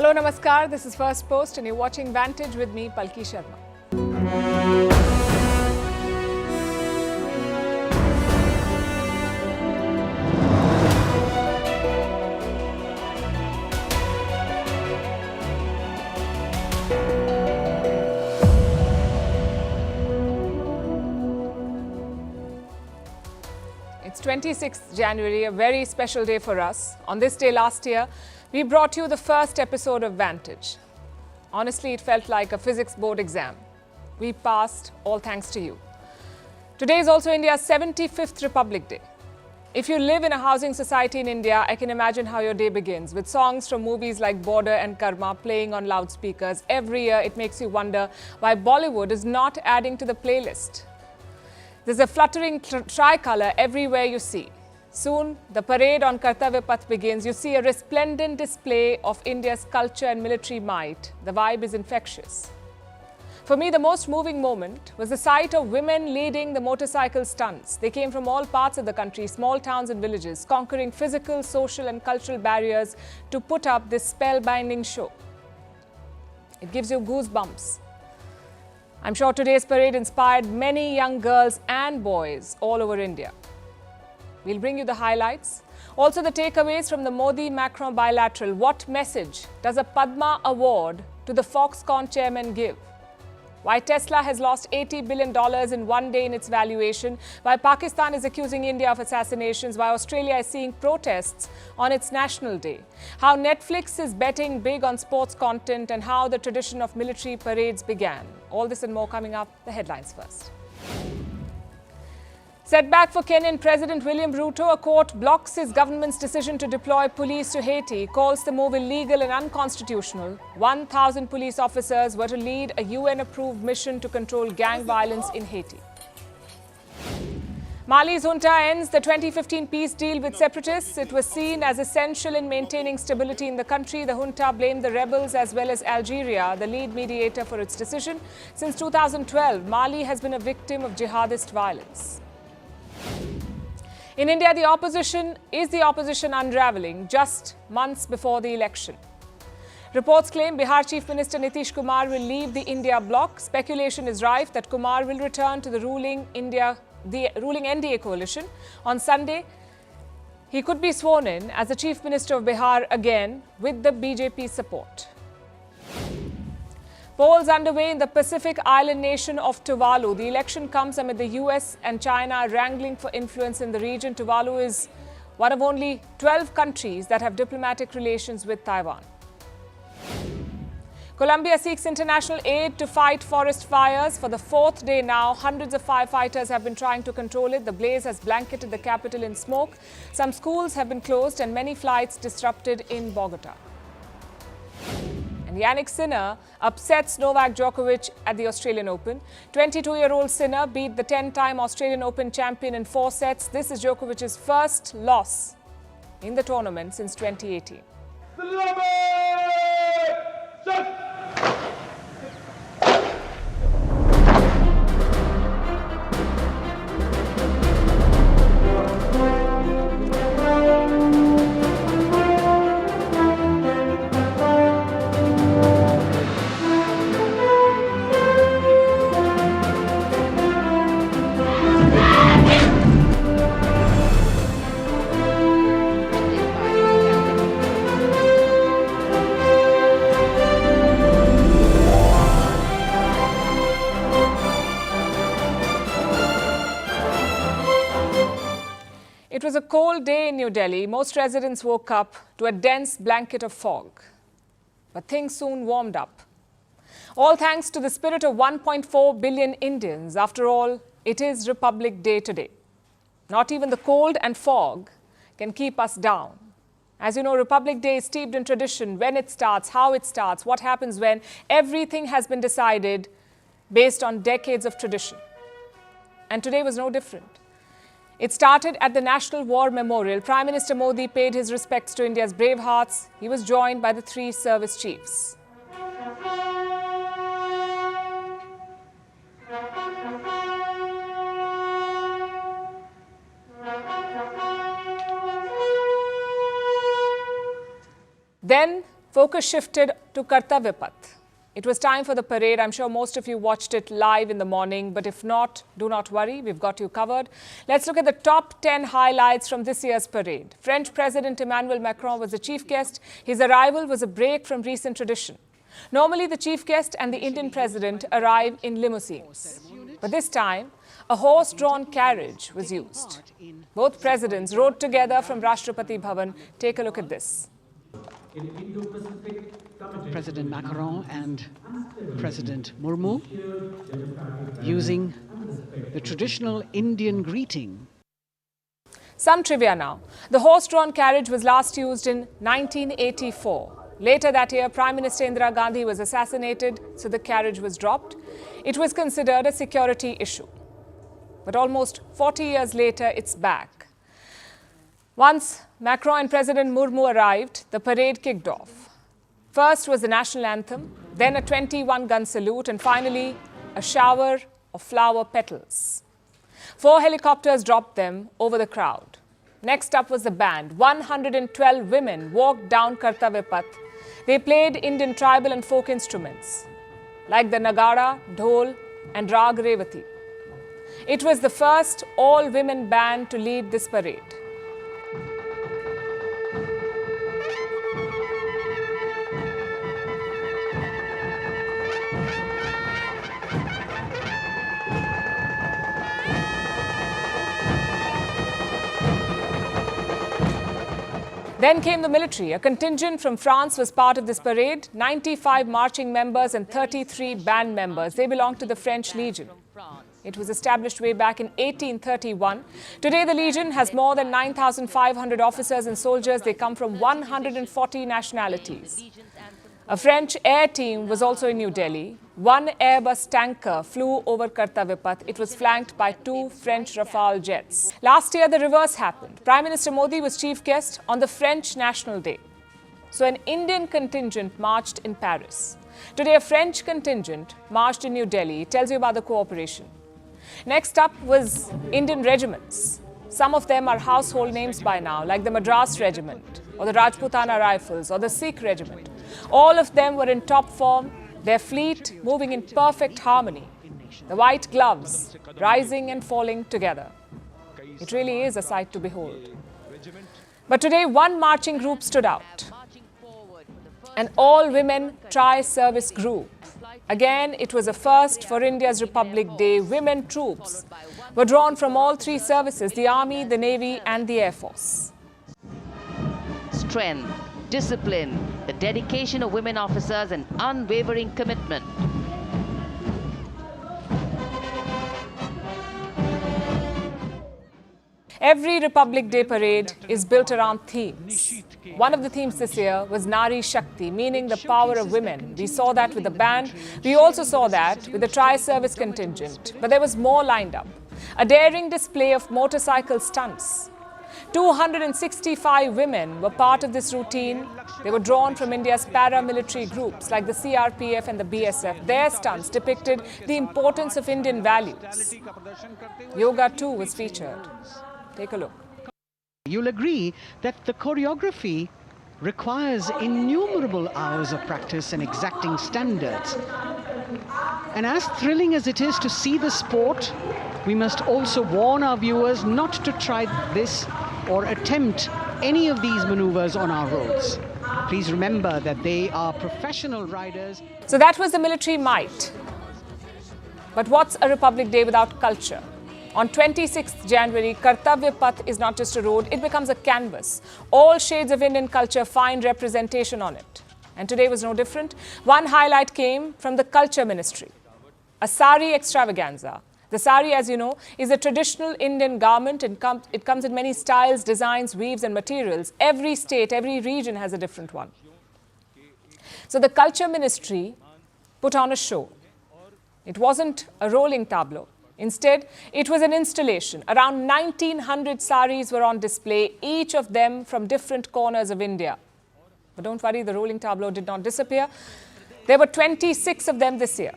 Hello, Namaskar. This is Firstpost and you're watching Vantage with me, Palki Sharma. It's 26th January, a very special day for us. On this day last year, we brought you the first episode of Vantage. Honestly, it felt like a physics board exam. We passed, all thanks to you. Today is also India's 75th Republic Day. If you live in a housing society in India, I can imagine how your day begins, with songs from movies like Border and Karma playing on loudspeakers. Every year, it makes you wonder why Bollywood is not adding to the playlist. There's a fluttering tricolour everywhere you see. Soon, the parade on Kartavya Path begins. You see a resplendent display of India's culture and military might. The vibe is infectious. For me, the most moving moment was the sight of women leading the motorcycle stunts. They came from all parts of the country, small towns and villages, conquering physical, social and cultural barriers to put up this spellbinding show. It gives you goosebumps. I'm sure today's parade inspired many young girls and boys all over India. We'll bring you the highlights. Also the takeaways from the Modi-Macron bilateral. What message does a Padma award to the Foxconn chairman give? Why Tesla has lost $80 billion in one day in its valuation. Why Pakistan is accusing India of assassinations. Why Australia is seeing protests on its National Day. How Netflix is betting big on sports content and how the tradition of military parades began. All this and more coming up. The headlines first. Setback for Kenyan President William Ruto. A court blocks his government's decision to deploy police to Haiti, calls the move illegal and unconstitutional. 1,000 police officers were to lead a UN-approved mission to control gang violence in Haiti. Mali's junta ends the 2015 peace deal with separatists. It was seen as essential in maintaining stability in the country. The junta blamed the rebels as well as Algeria, the lead mediator, for its decision. Since 2012, Mali has been a victim of jihadist violence. In India, the opposition unraveling just months before the election. Reports claim Bihar Chief Minister Nitish Kumar will leave the India bloc. Speculation is rife that Kumar will return to the ruling NDA coalition. On Sunday, he could be sworn in as the Chief Minister of Bihar again with the BJP support. Polls underway in the Pacific island nation of Tuvalu. The election comes amid the US and China wrangling for influence in the region. Tuvalu is one of only 12 countries that have diplomatic relations with Taiwan. Colombia seeks international aid to fight forest fires. For the fourth day now, hundreds of firefighters have been trying to control it. The blaze has blanketed the capital in smoke. Some schools have been closed and many flights disrupted in Bogota. Yannick Sinner upsets Novak Djokovic at the Australian Open. 22-year-old Sinner beat the 10-time Australian Open champion in 4 sets. This is Djokovic's first loss in the tournament since 2018. It was a cold day in New Delhi. Most residents woke up to a dense blanket of fog. But things soon warmed up. All thanks to the spirit of 1.4 billion Indians. After all, it is Republic Day today. Not even the cold and fog can keep us down. As you know, Republic Day is steeped in tradition. When it starts, how it starts, what happens when. Everything has been decided based on decades of tradition. And today was no different. It started at the National War Memorial. Prime Minister Modi paid his respects to India's brave hearts. He was joined by the 3 service chiefs. Then focus shifted to Kartavya Path. It was time for the parade. I'm sure most of you watched it live in the morning, but if not, do not worry, we've got you covered. Let's look at the top 10 highlights from this year's parade. French President Emmanuel Macron was the chief guest. His arrival was a break from recent tradition. Normally, the chief guest and the Indian president arrive in limousines. But this time, a horse-drawn carriage was used. Both presidents rode together from Rashtrapati Bhavan. Take a look at this. President Macron and President Murmu using the traditional Indian greeting. Some trivia now. The horse-drawn carriage was last used in 1984. Later that year, Prime Minister Indira Gandhi was assassinated, so the carriage was dropped. It was considered a security issue. But almost 40 years later, it's back. Once Macron and President Murmu arrived, the parade kicked off. First was the national anthem, then a 21-gun salute, and finally a shower of flower petals. 4 helicopters dropped them over the crowd. Next up was the band. 112 women walked down Kartavya Path. They played Indian tribal and folk instruments, like the Nagara, Dhol, and Rag Revati. It was the first all-women band to lead this parade. Then came the military. A contingent from France was part of this parade. 95 marching members and 33 band members. They belonged to the French Legion. It was established way back in 1831. Today, the Legion has more than 9,500 officers and soldiers. They come from 140 nationalities. A French air team was also in New Delhi. 1 Airbus tanker flew over Kartavya Path. It was flanked by 2 French Rafale jets. Last year, the reverse happened. Prime Minister Modi was chief guest on the French National Day. So an Indian contingent marched in Paris. Today, a French contingent marched in New Delhi. It tells you about the cooperation. Next up was Indian regiments. Some of them are household names by now, like the Madras Regiment, or the Rajputana Rifles, or the Sikh Regiment. All of them were in top form, their fleet moving in perfect harmony. The white gloves rising and falling together. It really is a sight to behold. But today, one marching group stood out. An all-women tri-service group. Again, it was a first for India's Republic Day. Women troops were drawn from all 3 services, the Army, the Navy and the Air Force. Strength, discipline, the dedication of women officers and unwavering commitment. Every Republic Day parade is built around themes. One of the themes this year was Nari Shakti, meaning the power of women. We saw that with the band. We also saw that with the tri-service contingent. But there was more lined up. A daring display of motorcycle stunts. 265 women were part of this routine. They were drawn from India's paramilitary groups like the CRPF and the BSF. Their stunts depicted the importance of Indian values. Yoga too was featured. Take a look. You'll agree that the choreography requires innumerable hours of practice and exacting standards. And as thrilling as it is to see the sport, we must also warn our viewers not to try this or attempt any of these maneuvers on our roads. Please remember that they are professional riders. So that was the military might. But what's a Republic Day without culture? On 26th January, Kartavya Path is not just a road, it becomes a canvas. All shades of Indian culture find representation on it. And today was no different. One highlight came from the Culture Ministry. A sari extravaganza. The sari, as you know, is a traditional Indian garment. It comes in many styles, designs, weaves and materials. Every state, every region has a different one. So the Culture Ministry put on a show. It wasn't a rolling tableau. Instead, it was an installation. Around 1,900 saris were on display, each of them from different corners of India. But don't worry, the rolling tableau did not disappear. There were 26 of them this year.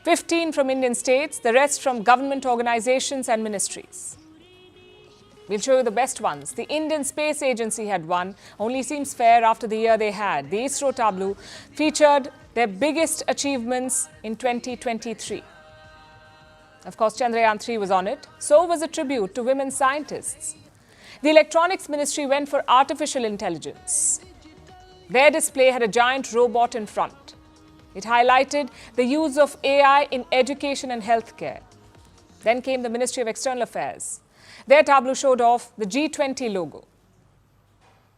15 from Indian states, the rest from government organizations and ministries. We'll show you the best ones. The Indian Space Agency had one. Only seems fair after the year they had. The ISRO tableau featured their biggest achievements in 2023. Of course, Chandrayaan 3 was on it. So was a tribute to women scientists. The Electronics Ministry went for artificial intelligence. Their display had a giant robot in front. It highlighted the use of AI in education and healthcare. Then came the Ministry of External Affairs. Their tableau showed off the G20 logo.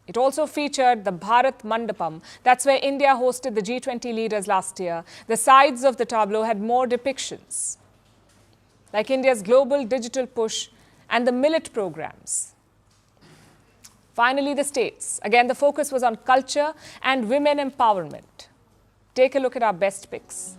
It also featured the Bharat Mandapam. That's where India hosted the G20 leaders last year. The sides of the tableau had more depictions, like India's global digital push and the millet programs. Finally, the states. Again, the focus was on culture and women empowerment. Take a look at our best picks.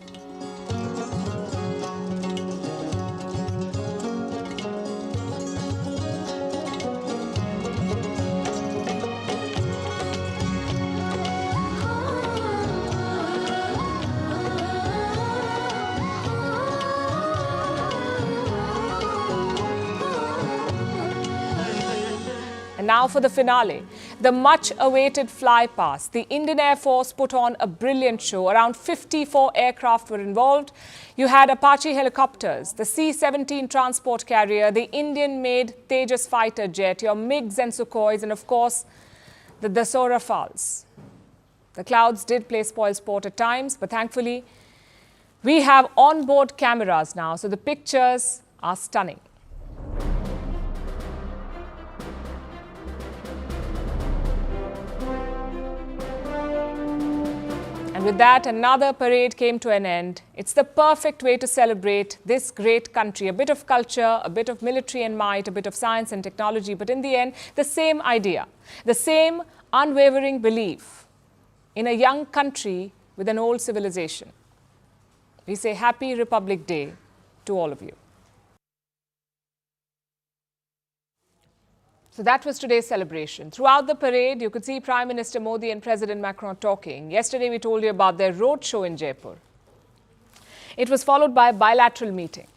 And now for the finale, the much-awaited flypast. The Indian Air Force put on a brilliant show. Around 54 aircraft were involved. You had Apache helicopters, the C-17 transport carrier, the Indian-made Tejas fighter jet, your MiGs and Sukhois, and of course, the Dassault Rafales. The clouds did play spoilsport at times, but thankfully, we have onboard cameras now, so the pictures are stunning. And with that, another parade came to an end. It's the perfect way to celebrate this great country. A bit of culture, a bit of military and might, a bit of science and technology, but in the end, the same idea, the same unwavering belief in a young country with an old civilization. We say Happy Republic Day to all of you. So that was today's celebration. Throughout the parade, you could see Prime Minister Modi and President Macron talking. Yesterday, we told you about their roadshow in Jaipur. It was followed by a bilateral meeting.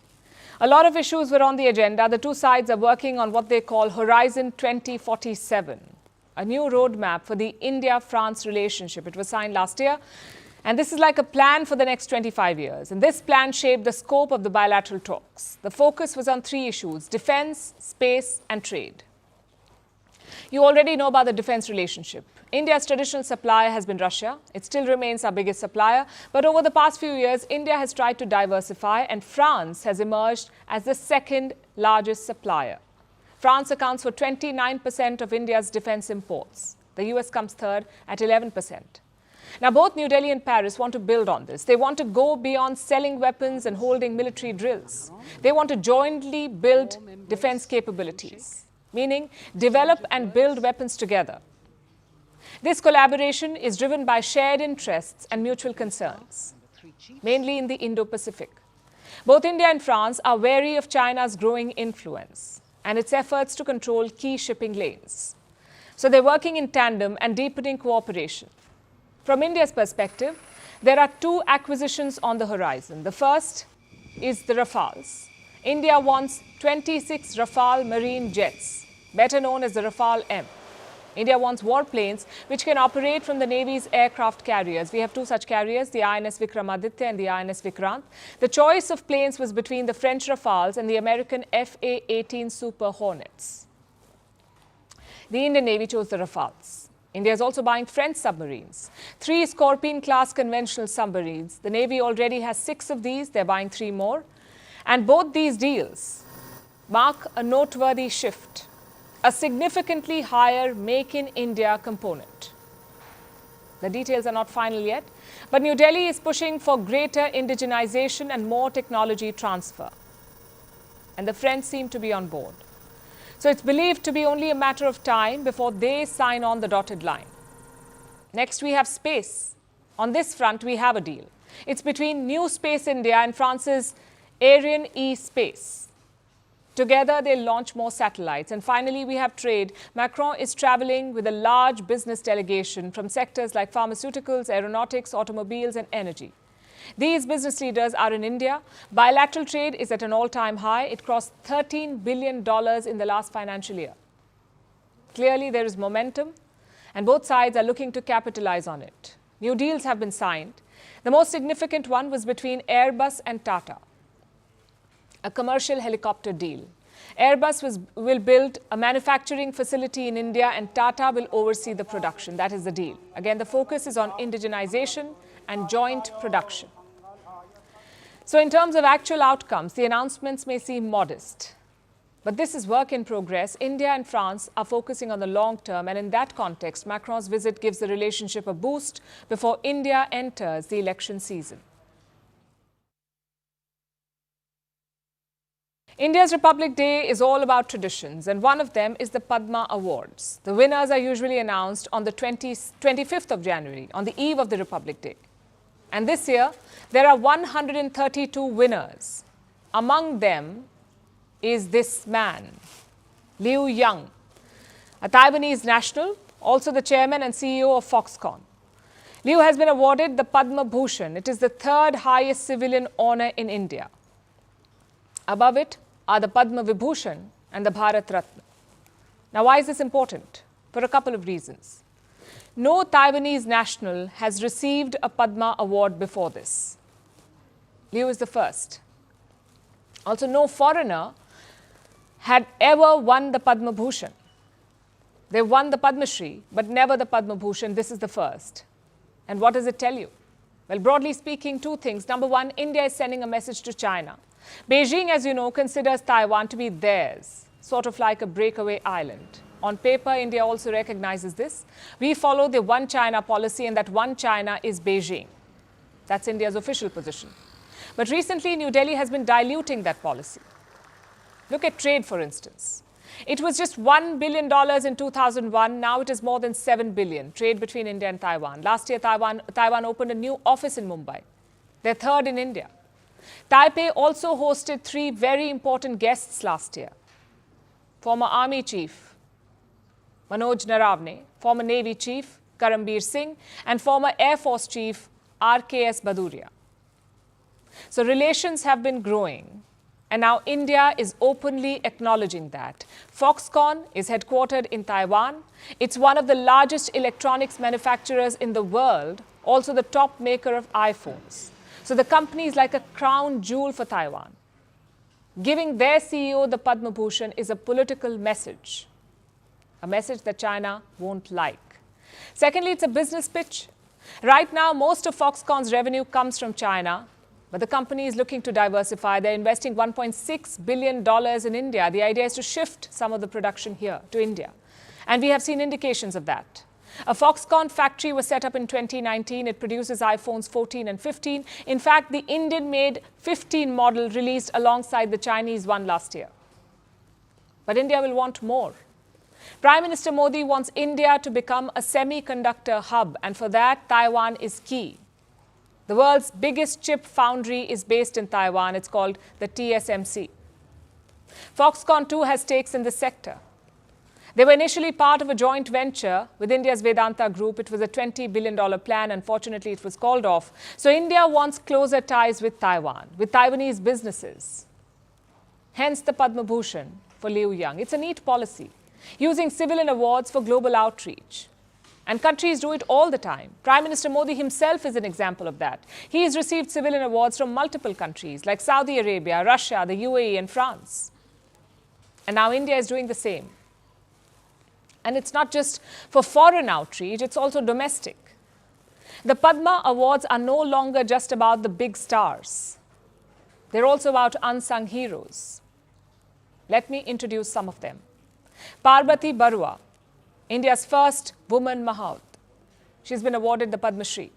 A lot of issues were on the agenda. The two sides are working on what they call Horizon 2047, a new roadmap for the India-France relationship. It was signed last year. And this is like a plan for the next 25 years. And this plan shaped the scope of the bilateral talks. The focus was on three issues: defense, space, and trade. You already know about the defense relationship. India's traditional supplier has been Russia. It still remains our biggest supplier. But over the past few years, India has tried to diversify, and France has emerged as the second largest supplier. France accounts for 29% of India's defense imports. The US comes third at 11%. Now, both New Delhi and Paris want to build on this. They want to go beyond selling weapons and holding military drills. They want to jointly build defense capabilities, meaning develop and build weapons together. This collaboration is driven by shared interests and mutual concerns, mainly in the Indo-Pacific. Both India and France are wary of China's growing influence and its efforts to control key shipping lanes. So they're working in tandem and deepening cooperation. From India's perspective, there are two acquisitions on the horizon. The first is the Rafales. India wants 26 Rafale marine jets, better known as the Rafale M. India wants warplanes which can operate from the Navy's aircraft carriers. We have two such carriers, the INS Vikramaditya and the INS Vikrant. The choice of planes was between the French Rafales and the American FA-18 Super Hornets. The Indian Navy chose the Rafales. India is also buying French submarines. 3 Scorpion-class conventional submarines. The Navy already has 6 of these. They're buying 3 more. And both these deals mark a noteworthy shift, a significantly higher Make in India component. The details are not final yet, but New Delhi is pushing for greater indigenization and more technology transfer. And the French seem to be on board. So it's believed to be only a matter of time before they sign on the dotted line. Next, we have space. On this front, we have a deal. It's between New Space India and France's Ariane E Space. Together, they'll launch more satellites. And finally, we have trade. Macron is traveling with a large business delegation from sectors like pharmaceuticals, aeronautics, automobiles, and energy. These business leaders are in India. Bilateral trade is at an all-time high. It crossed $13 billion in the last financial year. Clearly, there is momentum, and both sides are looking to capitalize on it. New deals have been signed. The most significant one was between Airbus and Tata, a commercial helicopter deal. Airbus will build a manufacturing facility in India and Tata will oversee the production. That is the deal. Again, the focus is on indigenization and joint production. So in terms of actual outcomes, the announcements may seem modest. But this is work in progress. India and France are focusing on the long term, and in that context, Macron's visit gives the relationship a boost before India enters the election season. India's Republic Day is all about traditions, and one of them is the Padma Awards. The winners are usually announced on the 25th of January, on the eve of the Republic Day. And this year, there are 132 winners. Among them is this man, Liu Yang, a Taiwanese national, also the chairman and CEO of Foxconn. Liu has been awarded the Padmabhushan. It is the third highest civilian honor in India. Above it are the Padma Vibhushan and the Bharat Ratna. Now, why is this important? For a couple of reasons. No Taiwanese national has received a Padma Award before this. Liu is the first. Also, no foreigner had ever won the Padma Bhushan. They won the Padma Shri, but never the Padma Bhushan. This is the first. And what does it tell you? Well, broadly speaking, two things. Number one, India is sending a message to China. Beijing, as you know, considers Taiwan to be theirs, sort of like a breakaway island. On paper, India also recognizes this. We follow the One China policy, and that One China is Beijing. That's India's official position. But recently, New Delhi has been diluting that policy. Look at trade, for instance. It was just $1 billion in 2001. Now it is more than $7 billion, trade between India and Taiwan. Last year, Taiwan opened a new office in Mumbai. They're third in India. Taipei also hosted 3 very important guests last year. Former Army Chief Manoj Naravne, former Navy Chief Karambir Singh, and former Air Force Chief RKS Bhaduria. So relations have been growing. And now India is openly acknowledging that. Foxconn is headquartered in Taiwan. It's one of the largest electronics manufacturers in the world, also the top maker of iPhones. So the company is like a crown jewel for Taiwan. Giving their CEO the Padma Bhushan is a political message, a message that China won't like. Secondly, it's a business pitch. Right now, most of Foxconn's revenue comes from China. But the company is looking to diversify. They're investing $1.6 billion in India. The idea is to shift some of the production here to India. And we have seen indications of that. A Foxconn factory was set up in 2019. It produces iPhones 14 and 15. In fact, the Indian-made 15 model released alongside the Chinese one last year. But India will want more. Prime Minister Modi wants India to become a semiconductor hub. And for that, Taiwan is key. The world's biggest chip foundry is based in Taiwan. It's called the TSMC. Foxconn too has stakes in the sector. They were initially part of a joint venture with India's Vedanta Group. It was a $20 billion plan. Unfortunately, it was called off. So India wants closer ties with Taiwan, with Taiwanese businesses. Hence the Padma Bhushan for Liu Yang. It's a neat policy, using civilian awards for global outreach. And countries do it all the time. Prime Minister Modi himself is an example of that. He has received civilian awards from multiple countries like Saudi Arabia, Russia, the UAE, and France. And now India is doing the same. And it's not just for foreign outreach, it's also domestic. The Padma Awards are no longer just about the big stars. They're also about unsung heroes. Let me introduce some of them. Parbati Barua, India's first woman Mahout. She's been awarded the Padma Shri.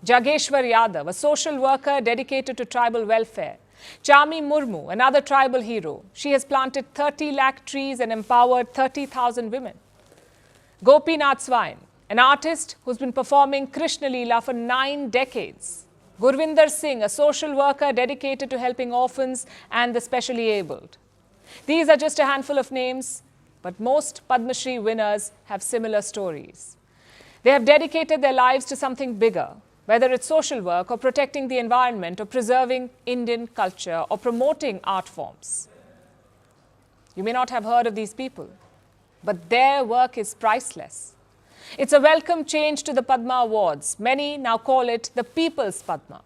Jageshwar Yadav, a social worker dedicated to tribal welfare. Chami Murmu, another tribal hero. She has planted 30 lakh trees and empowered 30,000 women. Gopinath Swain, an artist who's been performing Krishna Leela for 9 decades. Gurvinder Singh, a social worker dedicated to helping orphans and the specially abled. These are just a handful of names. But most Padma Shri winners have similar stories. They have dedicated their lives to something bigger, whether it's social work or protecting the environment or preserving Indian culture or promoting art forms. You may not have heard of these people, but their work is priceless. It's a welcome change to the Padma Awards. Many now call it the People's Padma.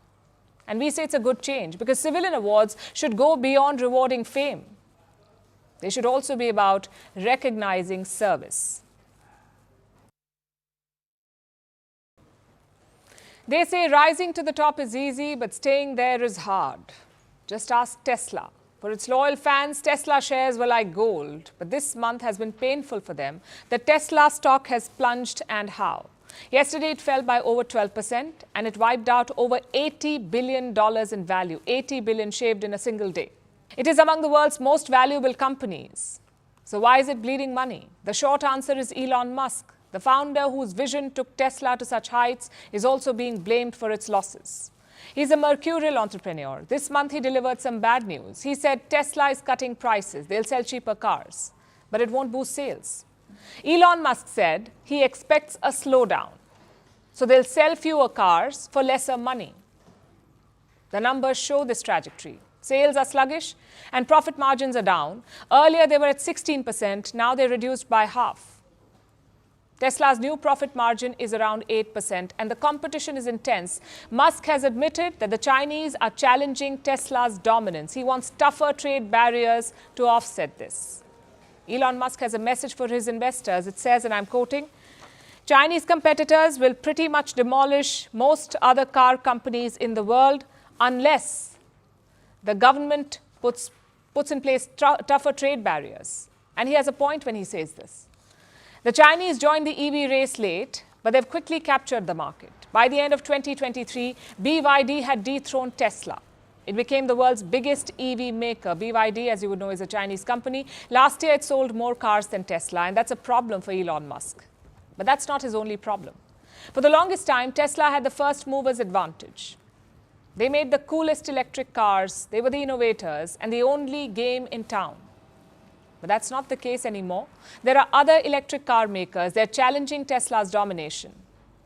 And we say it's a good change because civilian awards should go beyond rewarding fame. They should also be about recognizing service. They say rising to the top is easy, but staying there is hard. Just ask Tesla. For its loyal fans, Tesla shares were like gold. But this month has been painful for them. The Tesla stock has plunged, and how? Yesterday, it fell by over 12% and it wiped out over $80 billion in value. 80 billion shaved in a single day. It is among the world's most valuable companies. So why is it bleeding money? The short answer is Elon Musk. The founder whose vision took Tesla to such heights is also being blamed for its losses. He's a mercurial entrepreneur. This month he delivered some bad news. He said Tesla is cutting prices. They'll sell cheaper cars, but it won't boost sales. Elon Musk said he expects a slowdown. So they'll sell fewer cars for lesser money. The numbers show this trajectory. Sales are sluggish and profit margins are down. Earlier they were at 16%, now they're reduced by half. Tesla's new profit margin is around 8% and the competition is intense. Musk has admitted that the Chinese are challenging Tesla's dominance. He wants tougher trade barriers to offset this. Elon Musk has a message for his investors. It says, and I'm quoting, Chinese competitors will pretty much demolish most other car companies in the world unless the government puts in place tougher trade barriers. And he has a point when he says this. The Chinese joined the EV race late, but they've quickly captured the market. By the end of 2023, BYD had dethroned Tesla. It became the world's biggest EV maker. BYD, as you would know, is a Chinese company. Last year, it sold more cars than Tesla, and that's a problem for Elon Musk. But that's not his only problem. For the longest time, Tesla had the first mover's advantage. They made the coolest electric cars, they were the innovators, and the only game in town. But that's not the case anymore. There are other electric car makers. They're challenging Tesla's domination.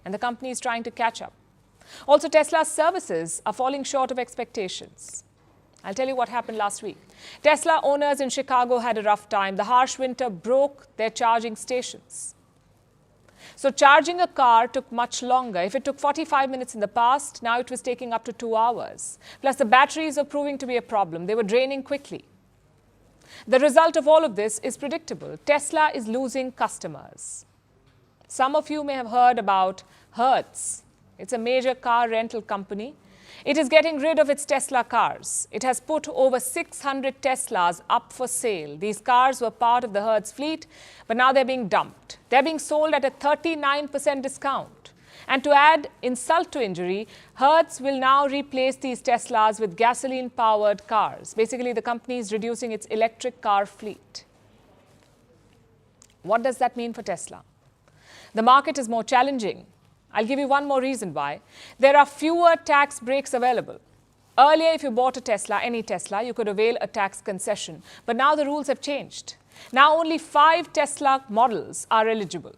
And the company is trying to catch up. Also, Tesla's services are falling short of expectations. I'll tell you what happened last week. Tesla owners in Chicago had a rough time. The harsh winter broke their charging stations. So charging a car took much longer. If it took 45 minutes in the past, now it was taking up to 2 hours. Plus, the batteries were proving to be a problem. They were draining quickly. The result of all of this is predictable. Tesla is losing customers. Some of you may have heard about Hertz. It's a major car rental company. It is getting rid of its Tesla cars. It has put over 600 Teslas up for sale. These cars were part of the Hertz fleet, but now they're being dumped. They're being sold at a 39% discount. And to add insult to injury, Hertz will now replace these Teslas with gasoline-powered cars. Basically, the company is reducing its electric car fleet. What does that mean for Tesla? The market is more challenging. I'll give you one more reason why. There are fewer tax breaks available. Earlier, if you bought a Tesla, any Tesla, you could avail a tax concession. But now the rules have changed. Now only 5 Tesla models are eligible.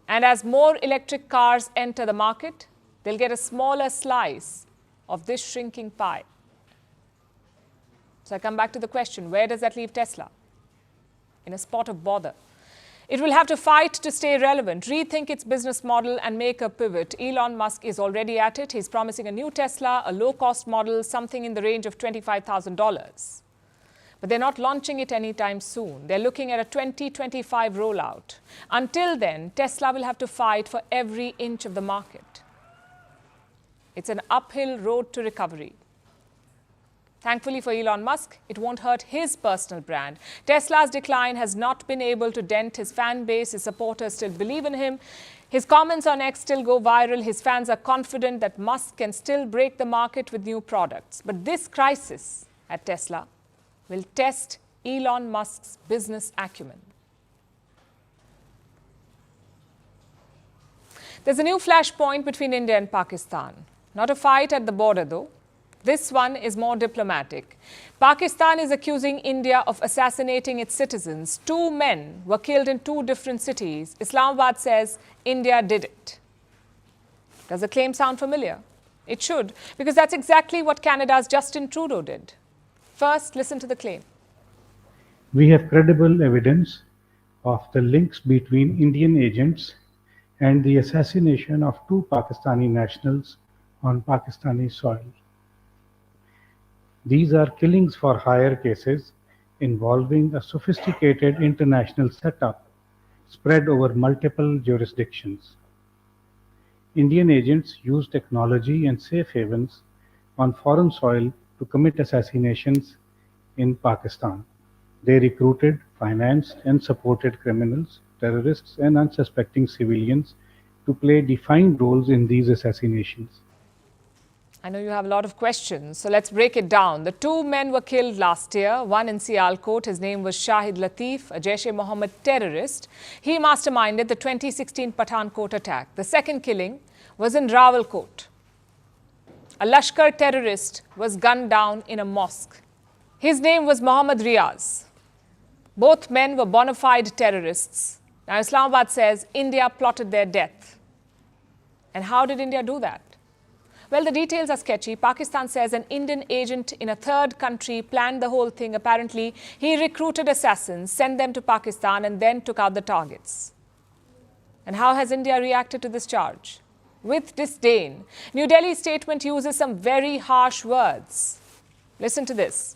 And as more electric cars enter the market, they'll get a smaller slice of this shrinking pie. So I come back to the question, where does that leave Tesla? In a spot of bother. It will have to fight to stay relevant, rethink its business model and make a pivot. Elon Musk is already at it. He's promising a new Tesla, a low-cost model, something in the range of $25,000. But they're not launching it anytime soon. They're looking at a 2025 rollout. Until then, Tesla will have to fight for every inch of the market. It's an uphill road to recovery. Thankfully for Elon Musk, it won't hurt his personal brand. Tesla's decline has not been able to dent his fan base. His supporters still believe in him. His comments on X still go viral. His fans are confident that Musk can still break the market with new products. But this crisis at Tesla will test Elon Musk's business acumen. There's a new flashpoint between India and Pakistan. Not a fight at the border, though. This one is more diplomatic. Pakistan is accusing India of assassinating its citizens. 2 men were killed in 2 different cities. Islamabad says India did it. Does the claim sound familiar? It should, because that's exactly what Canada's Justin Trudeau did. First, listen to the claim. We have credible evidence of the links between Indian agents and the assassination of two Pakistani nationals on Pakistani soil. These are killings for hire cases involving a sophisticated international setup spread over multiple jurisdictions. Indian agents use technology and safe havens on foreign soil to commit assassinations in Pakistan. They recruited, financed, and supported criminals, terrorists, and unsuspecting civilians to play defined roles in these assassinations. I know you have a lot of questions, so let's break it down. The two men were killed last year, one in Sialkot. His name was Shahid Latif, a Jaish-e-Mohammed terrorist. He masterminded the 2016 Pathankot attack. The second killing was in Rawalkot. A Lashkar terrorist was gunned down in a mosque. His name was Mohammad Riaz. Both men were bona fide terrorists. Now Islamabad says India plotted their death. And how did India do that? Well, the details are sketchy. Pakistan says an Indian agent in a third country planned the whole thing. Apparently, he recruited assassins, sent them to Pakistan, and then took out the targets. And how has India reacted to this charge? With disdain. New Delhi's statement uses some very harsh words. Listen to this.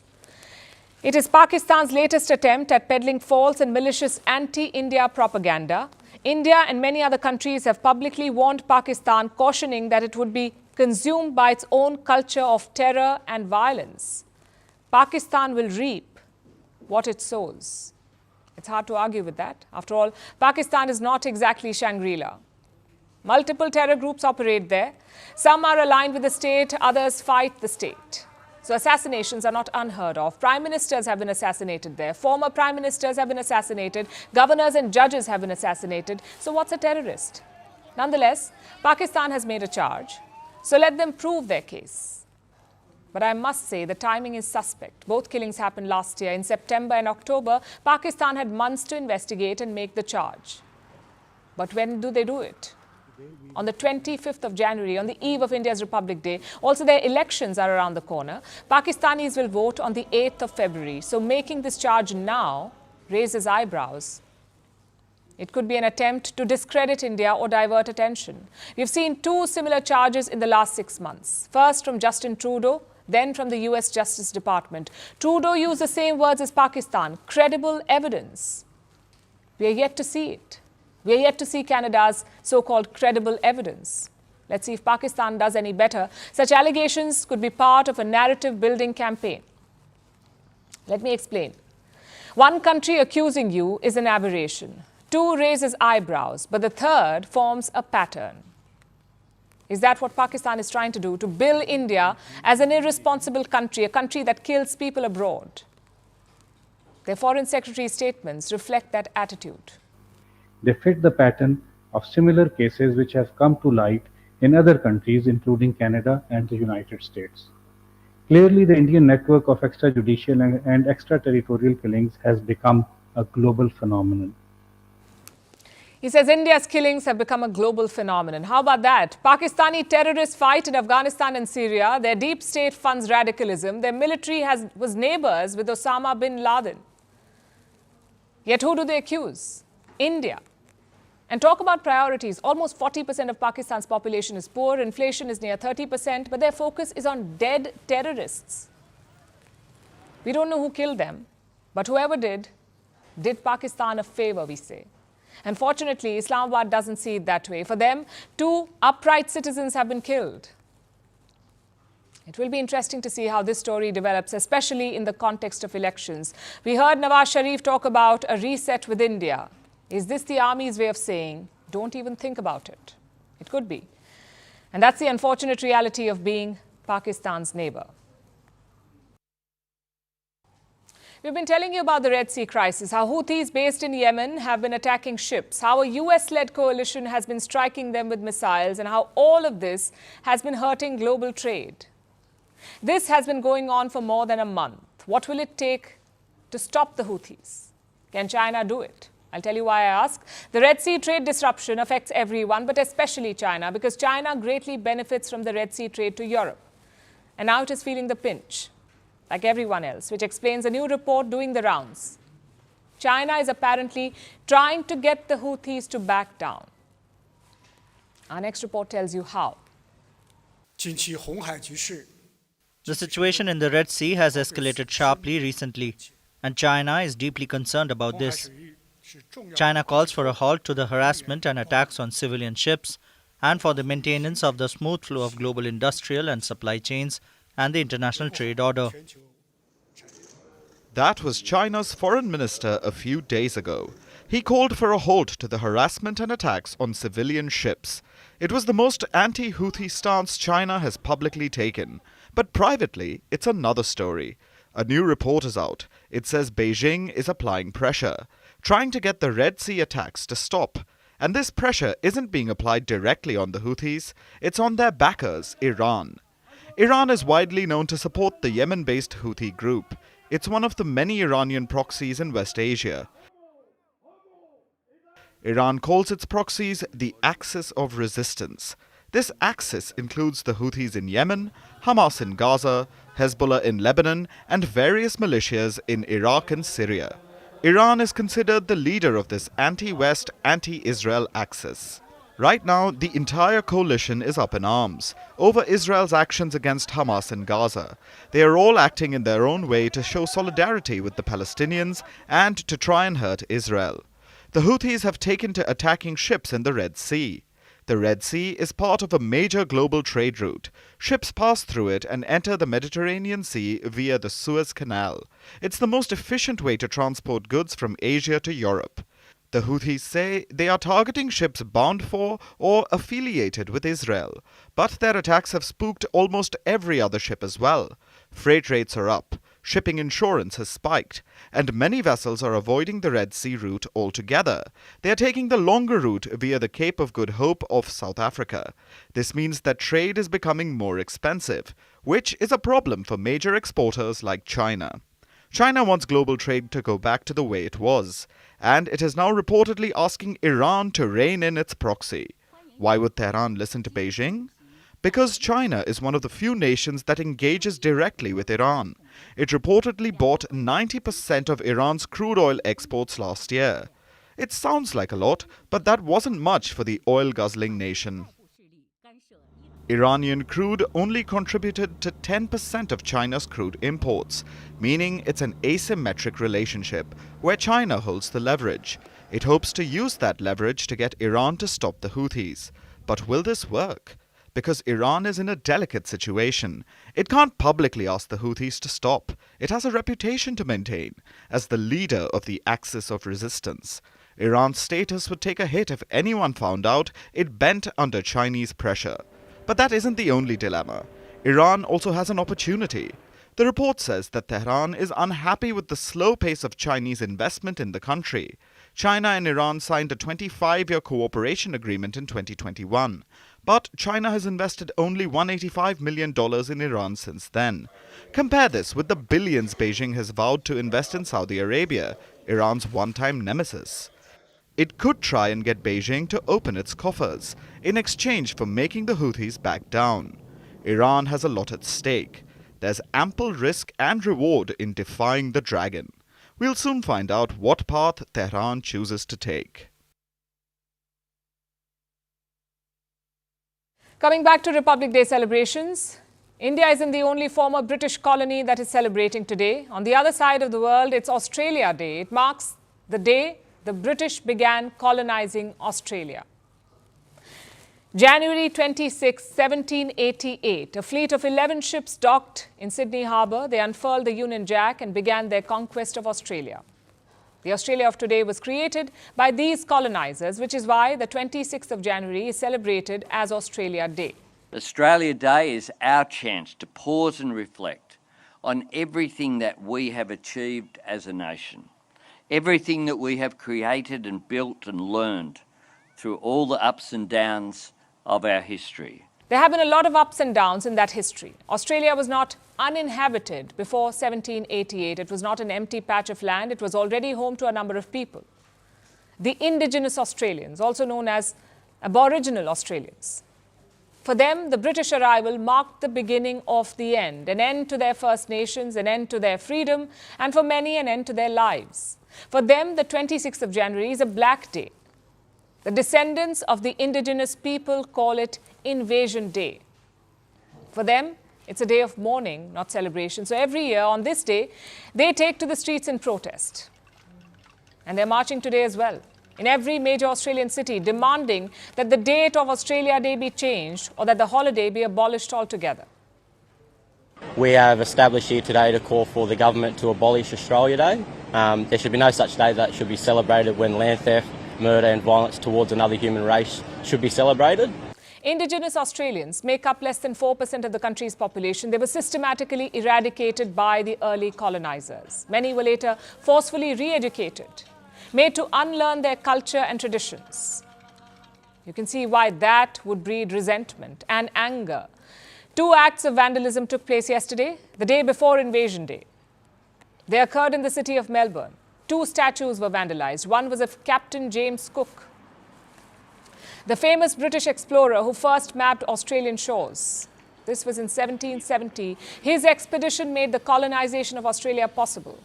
It is Pakistan's latest attempt at peddling false and malicious anti-India propaganda. India and many other countries have publicly warned Pakistan, cautioning that it would be consumed by its own culture of terror and violence. Pakistan will reap what it sows. It's hard to argue with that. After all, Pakistan is not exactly Shangri-La. Multiple terror groups operate there. Some are aligned with the state, others fight the state. So assassinations are not unheard of. Prime ministers have been assassinated there. Former prime ministers have been assassinated. Governors and judges have been assassinated. So what's a terrorist? Nonetheless, Pakistan has made a charge. So let them prove their case. But I must say the timing is suspect. Both killings happened last year. In September and October, Pakistan had months to investigate and make the charge. But when do they do it? On the 25th of January, on the eve of India's Republic Day. Also, their elections are around the corner. Pakistanis will vote on the 8th of February. So making this charge now raises eyebrows. It could be an attempt to discredit India or divert attention. We've seen two similar charges in the last 6 months. First from Justin Trudeau, then from the US Justice Department. Trudeau used the same words as Pakistan, credible evidence. We are yet to see it. We are yet to see Canada's so-called credible evidence. Let's see if Pakistan does any better. Such allegations could be part of a narrative-building campaign. Let me explain. One country accusing you is an aberration. Two raises eyebrows, but the third forms a pattern. Is that what Pakistan is trying to do? To bill India as an irresponsible country, a country that kills people abroad? Their foreign secretary's statements reflect that attitude. They fit the pattern of similar cases which have come to light in other countries, including Canada and the United States. Clearly, the Indian network of extrajudicial and extraterritorial killings has become a global phenomenon. He says India's killings have become a global phenomenon. How about that? Pakistani terrorists fight in Afghanistan and Syria. Their deep state funds radicalism. Their military was neighbors with Osama bin Laden. Yet who do they accuse? India. And talk about priorities. Almost 40% of Pakistan's population is poor. Inflation is near 30%. But their focus is on dead terrorists. We don't know who killed them. But whoever did Pakistan a favor, we say. And fortunately, Islamabad doesn't see it that way. For them, two upright citizens have been killed. It will be interesting to see how this story develops, especially in the context of elections. We heard Nawaz Sharif talk about a reset with India. Is this the army's way of saying, don't even think about it? It could be. And that's the unfortunate reality of being Pakistan's neighbor. We've been telling you about the Red Sea crisis, how Houthis based in Yemen have been attacking ships, how a US-led coalition has been striking them with missiles, and how all of this has been hurting global trade. This has been going on for more than a month. What will it take to stop the Houthis? Can China do it? I'll tell you why I ask. The Red Sea trade disruption affects everyone, but especially China, because China greatly benefits from the Red Sea trade to Europe. And now it is feeling the pinch, like everyone else, which explains a new report doing the rounds. China is apparently trying to get the Houthis to back down. Our next report tells you how. The situation in the Red Sea has escalated sharply recently, and China is deeply concerned about this. China calls for a halt to the harassment and attacks on civilian ships and for the maintenance of the smooth flow of global industrial and supply chains and the international trade order. That was China's foreign minister a few days ago. He called for a halt to the harassment and attacks on civilian ships. It was the most anti-Houthi stance China has publicly taken. But privately, it's another story. A new report is out. It says Beijing is applying pressure, trying to get the Red Sea attacks to stop. And this pressure isn't being applied directly on the Houthis, it's on their backers, Iran. Iran is widely known to support the Yemen-based Houthi group. It's one of the many Iranian proxies in West Asia. Iran calls its proxies the Axis of Resistance. This axis includes the Houthis in Yemen, Hamas in Gaza, Hezbollah in Lebanon, and various militias in Iraq and Syria. Iran is considered the leader of this anti-West, anti-Israel axis. Right now, the entire coalition is up in arms over Israel's actions against Hamas in Gaza. They are all acting in their own way to show solidarity with the Palestinians and to try and hurt Israel. The Houthis have taken to attacking ships in the Red Sea. The Red Sea is part of a major global trade route. Ships pass through it and enter the Mediterranean Sea via the Suez Canal. It's the most efficient way to transport goods from Asia to Europe. The Houthis say they are targeting ships bound for or affiliated with Israel, but their attacks have spooked almost every other ship as well. Freight rates are up, shipping insurance has spiked, and many vessels are avoiding the Red Sea route altogether. They are taking the longer route via the Cape of Good Hope off South Africa. This means that trade is becoming more expensive, which is a problem for major exporters like China. China wants global trade to go back to the way it was, and it is now reportedly asking Iran to rein in its proxy. Why would Tehran listen to Beijing? Because China is one of the few nations that engages directly with Iran. It reportedly bought 90% of Iran's crude oil exports last year. It sounds like a lot, but that wasn't much for the oil-guzzling nation. Iranian crude only contributed to 10% of China's crude imports, meaning it's an asymmetric relationship where China holds the leverage. It hopes to use that leverage to get Iran to stop the Houthis. But will this work? Because Iran is in a delicate situation. It can't publicly ask the Houthis to stop. It has a reputation to maintain as the leader of the Axis of Resistance. Iran's status would take a hit if anyone found out it bent under Chinese pressure. But that isn't the only dilemma. Iran also has an opportunity. The report says that Tehran is unhappy with the slow pace of Chinese investment in the country. China and Iran signed a 25-year cooperation agreement in 2021. But China has invested only $185 million in Iran since then. Compare this with the billions Beijing has vowed to invest in Saudi Arabia, Iran's one-time nemesis. It could try and get Beijing to open its coffers in exchange for making the Houthis back down. Iran has a lot at stake. There's ample risk and reward in defying the dragon. We'll soon find out what path Tehran chooses to take. Coming back to Republic Day celebrations, India isn't the only former British colony that is celebrating today. On the other side of the world, it's Australia Day. It marks the day the British began colonizing Australia. January 26, 1788, a fleet of 11 ships docked in Sydney Harbour. They unfurled the Union Jack and began their conquest of Australia. The Australia of today was created by these colonizers, which is why the 26th of January is celebrated as Australia Day. Australia Day is our chance to pause and reflect on everything that we have achieved as a nation, everything that we have created and built and learned through all the ups and downs of our history. There have been a lot of ups and downs in that history. Australia was not uninhabited before 1788. It was not an empty patch of land. It was already home to a number of people. The indigenous Australians, also known as Aboriginal Australians. For them, the British arrival marked the beginning of the end, an end to their First Nations, an end to their freedom, and for many, an end to their lives. For them, the 26th of January is a black day. The descendants of the indigenous people call it Invasion Day. For them, it's a day of mourning, not celebration. So every year on this day, they take to the streets in protest. And they're marching today as well, in every major Australian city, demanding that the date of Australia Day be changed or that the holiday be abolished altogether. We have established here today to call for the government to abolish Australia Day. There should be no such day that should be celebrated when land theft, murder and violence towards another human race should be celebrated. Indigenous Australians make up less than 4% of the country's population. They were systematically eradicated by the early colonizers. Many were later forcefully re-educated, made to unlearn their culture and traditions. You can see why that would breed resentment and anger. 2 acts of vandalism took place yesterday, the day before Invasion Day. They occurred in the city of Melbourne. 2 statues were vandalized. One was of Captain James Cook, the famous British explorer who first mapped Australian shores. This was in 1770. His expedition made the colonization of Australia possible.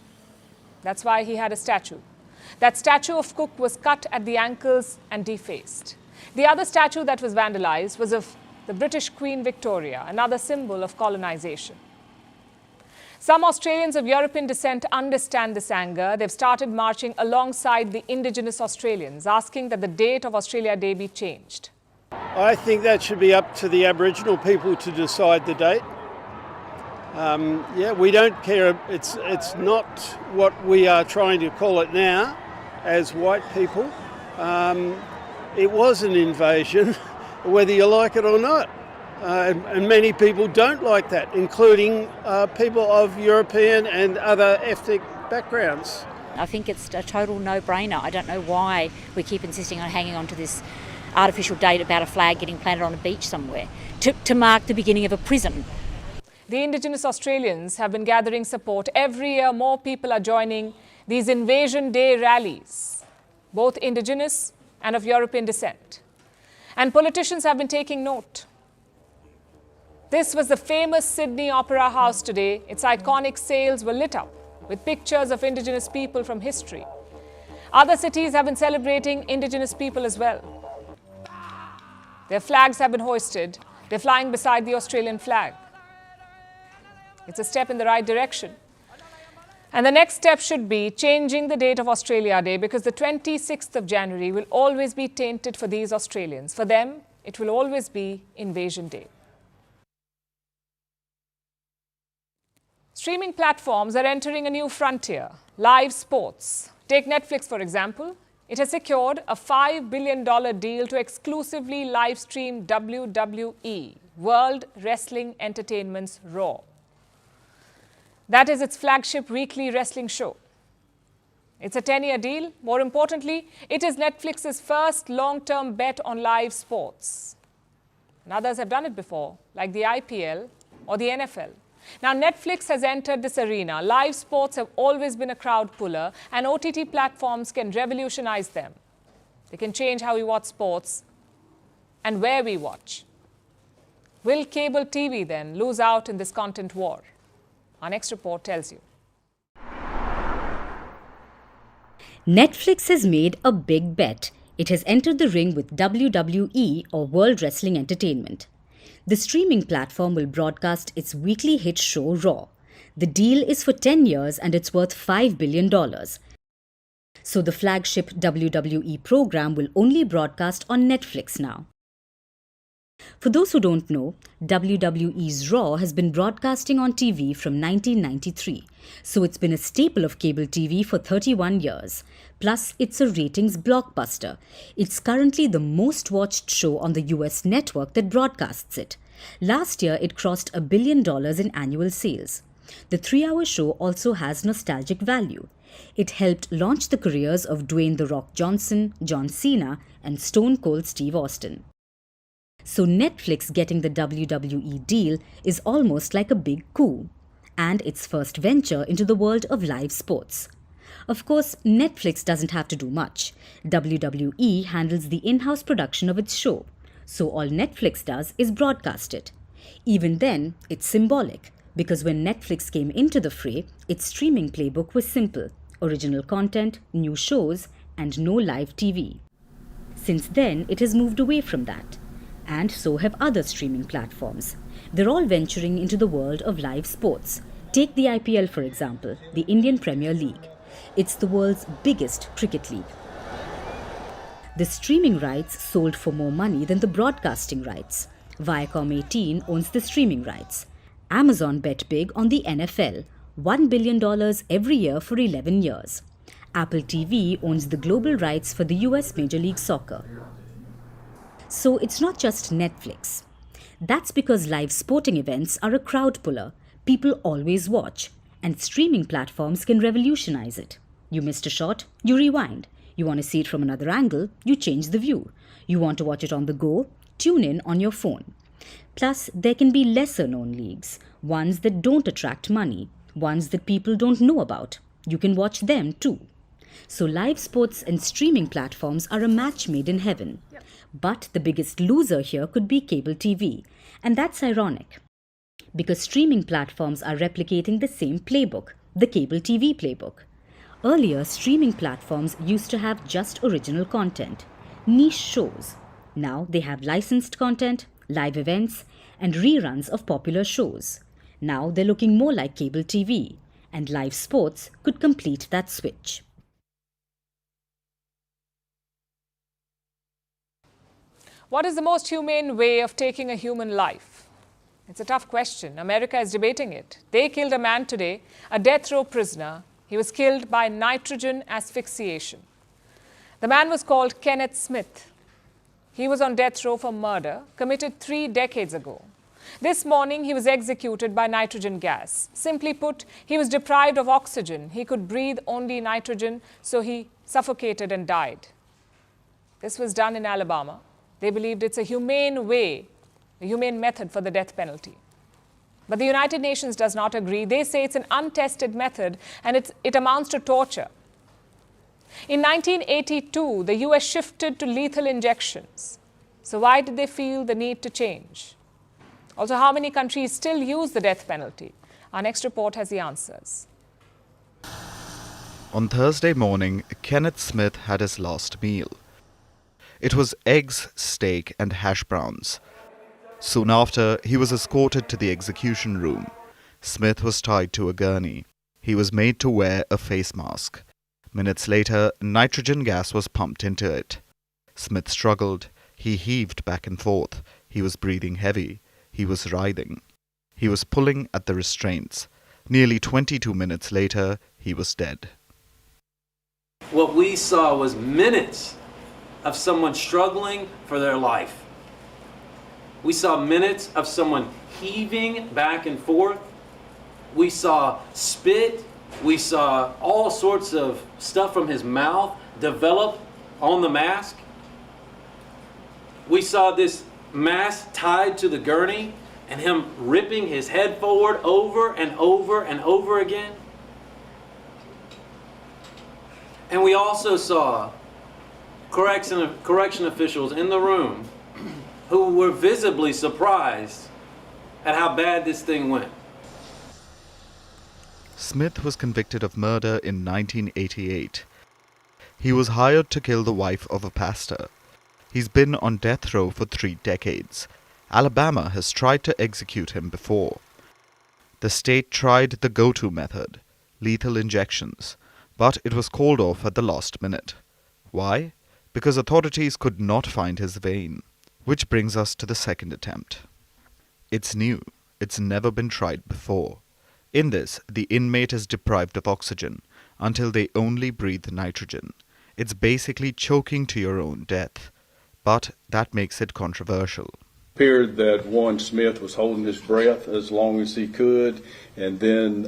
That's why he had a statue. That statue of Cook was cut at the ankles and defaced. The other statue that was vandalized was of the British Queen Victoria, another symbol of colonization. Some Australians of European descent understand this anger. They've started marching alongside the indigenous Australians, asking that the date of Australia Day be changed. I think that should be up to the Aboriginal people to decide the date. We don't care. It's not what we are trying to call it now as white people. It was an invasion, whether you like it or not. And many people don't like that, including people of European and other ethnic backgrounds. I think it's a total no-brainer. I don't know why we keep insisting on hanging on to this artificial date about a flag getting planted on a beach somewhere to mark the beginning of a prison. The Indigenous Australians have been gathering support. Every year, more people are joining these Invasion Day rallies, both Indigenous and of European descent. And politicians have been taking note. This was the famous Sydney Opera House today. Its iconic sails were lit up with pictures of Indigenous people from history. Other cities have been celebrating Indigenous people as well. Their flags have been hoisted. They're flying beside the Australian flag. It's a step in the right direction. And the next step should be changing the date of Australia Day, because the 26th of January will always be tainted for these Australians. For them, it will always be Invasion Day. Streaming platforms are entering a new frontier, live sports. Take Netflix, for example. It has secured a $5 billion deal to exclusively live stream WWE, World Wrestling Entertainment's Raw. That is its flagship weekly wrestling show. It's a 10-year deal. More importantly, it is Netflix's first long-term bet on live sports. And others have done it before, like the IPL or the NFL. Now, Netflix has entered this arena. Live sports have always been a crowd puller, and OTT platforms can revolutionize them. They can change how we watch sports and where we watch. Will cable TV then lose out in this content war? Our next report tells you. Netflix has made a big bet. It has entered the ring with WWE, or World Wrestling Entertainment. The streaming platform will broadcast its weekly hit show Raw. The deal is for 10 years and it's worth $5 billion. So the flagship WWE program will only broadcast on Netflix now. For those who don't know, WWE's Raw has been broadcasting on TV from 1993, so it's been a staple of cable TV for 31 years. Plus, it's a ratings blockbuster. It's currently the most watched show on the US network that broadcasts it. Last year, it crossed $1 billion in annual sales. The 3-hour show also has nostalgic value. It helped launch the careers of Dwayne "The Rock" Johnson, John Cena, and Stone Cold Steve Austin. So Netflix getting the WWE deal is almost like a big coup, and its first venture into the world of live sports. Of course, Netflix doesn't have to do much. WWE handles the in-house production of its show, so all Netflix does is broadcast it. Even then, it's symbolic, because when Netflix came into the fray, its streaming playbook was simple. original content, new shows, and no live TV. Since then, it has moved away from that. And so have other streaming platforms. They're all venturing into the world of live sports. Take the IPL, for example, the Indian Premier League. It's the world's biggest cricket league. The streaming rights sold for more money than the broadcasting rights. Viacom 18 owns the streaming rights. Amazon bet big on the NFL, $1 billion every year for 11 years. Apple TV owns the global rights for the US Major League Soccer. So it's not just Netflix. That's because live sporting events are a crowd puller. People always watch, and streaming platforms can revolutionize it. You missed a shot, you rewind. You want to see it from another angle, you change the view. You want to watch it on the go, tune in on your phone. Plus, there can be lesser known leagues, ones that don't attract money, ones that people don't know about. You can watch them too. So live sports and streaming platforms are a match made in heaven. But the biggest loser here could be cable TV. And that's ironic. Because streaming platforms are replicating the same playbook, the cable TV playbook. Earlier, streaming platforms used to have just original content, niche shows. Now they have licensed content, live events, and reruns of popular shows. Now they're looking more like cable TV, and live sports could complete that switch. What is the most humane way of taking a human life? It's a tough question. America is debating it. They killed a man today, a death row prisoner. He was killed by nitrogen asphyxiation. The man was called Kenneth Smith. He was on death row for murder committed 3 decades ago. This morning, he was executed by nitrogen gas. Simply put, he was deprived of oxygen. He could breathe only nitrogen, so he suffocated and died. This was done in Alabama. They believed it's a humane way, a humane method for the death penalty. But the United Nations does not agree. They say it's an untested method and it amounts to torture. In 1982, the US shifted to lethal injections. So why did they feel the need to change? Also, how many countries still use the death penalty? Our next report has the answers. On Thursday morning, Kenneth Smith had his last meal. It was eggs, steak, and hash browns. Soon after, he was escorted to the execution room. Smith was tied to a gurney. He was made to wear a face mask. Minutes later, nitrogen gas was pumped into it. Smith struggled. He heaved back and forth. He was breathing heavy. He was writhing. He was pulling at the restraints. Nearly 22 minutes later, he was dead. What we saw was minutes of someone struggling for their life. We saw minutes of someone heaving back and forth. We saw spit. We saw all sorts of stuff from his mouth develop on the mask. We saw this mask tied to the gurney and him ripping his head forward over and over and over again. And we also saw correction officials in the room who were visibly surprised at how bad this thing went. Smith was convicted of murder in 1988. He was hired to kill the wife of a pastor. He's been on death row for 3 decades. Alabama has tried to execute him before. The state tried the go-to method, lethal injections, but it was called off at the last minute. Why? Because authorities could not find his vein. Which brings us to the second attempt. It's new. It's never been tried before. In this, the inmate is deprived of oxygen until they only breathe nitrogen. It's basically choking to your own death. But that makes it controversial. It appeared that Warren Smith was holding his breath as long as he could, and then